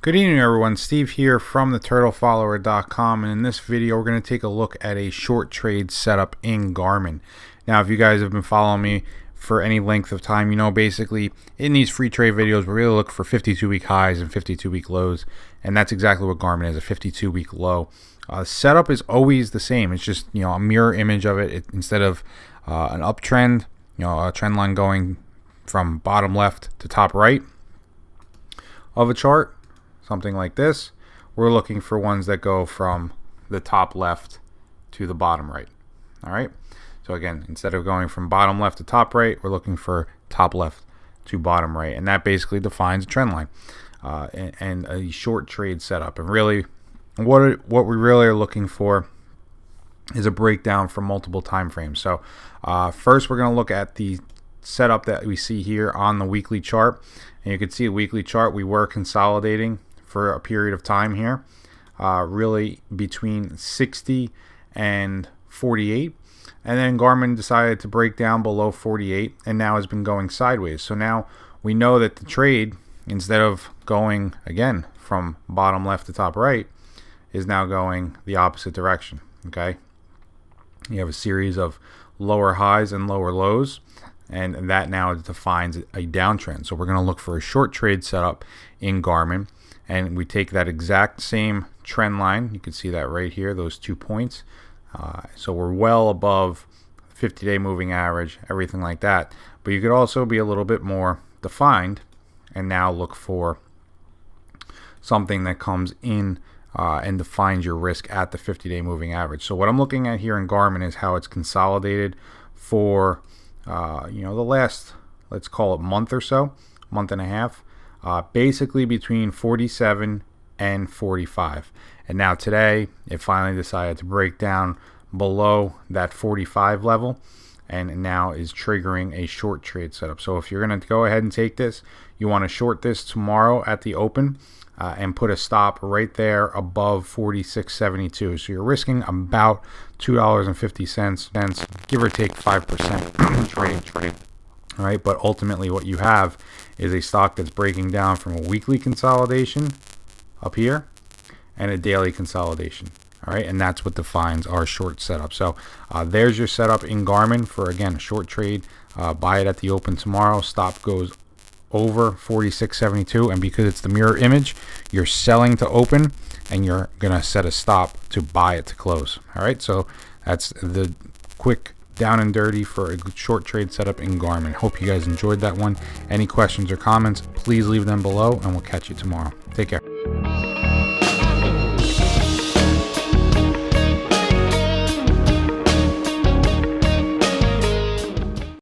Good evening, everyone. Steve here from theturtlefollower.com, and in this video we're going to take a look at a short trade setup in Garmin. Now, if you guys have been following me for any length of time, you know basically in these free trade videos we really look for 52-week highs and 52-week lows, and that's exactly what Garmin is, a 52-week low. Setup is always the same. It's just a mirror image of it. Instead of an uptrend, a trend line going from bottom left to top right of a chart, something like this, we're looking for ones that go from the top left to the bottom right. All right, so again, instead of going from bottom left to top right, we're looking for top left to bottom right, and that basically defines a trend line and a short trade setup. And really what we really are looking for is a breakdown from multiple time frames. So first we're going to look at the setup that we see here on the weekly chart, and you can see the weekly chart, we were consolidating for a period of time here, really between 60 and 48, and then Garmin decided to break down below 48 and now has been going sideways. So now we know that the trade, instead of going again from bottom left to top right, is now going the opposite direction. Okay, you have a series of lower highs and lower lows, and that now defines a downtrend. So we're going to look for a short trade setup in Garmin, and we take that exact same trend line. You can see that right here, those 2 points. So we're well above 50-day moving average, everything like that. But you could also be a little bit more defined and now look for something that comes in and defines your risk at the 50-day moving average. So what I'm looking at here in Garmin is how it's consolidated for the last, let's call it, month or so, month and a half, basically between 47 and 45. And now today it finally decided to break down below that 45 level and now is triggering a short trade setup. So if you're going to go ahead and take this, you want to short this tomorrow at the open and put a stop right there above 46.72. So you're risking about $2.50, give or take 5% trade. All right, but ultimately what you have is a stock that's breaking down from a weekly consolidation up here and a daily consolidation. All right, and that's what defines our short setup. So there's your setup in Garmin for, again, a short trade. Buy it at the open tomorrow. Stop goes over 46.72, and because it's the mirror image, you're selling to open and you're gonna set a stop to buy it to close. All right, so that's the quick down and dirty for a short trade setup in Garmin. Hope you guys enjoyed that one. Any questions or comments, please leave them below and we'll catch you tomorrow. Take care.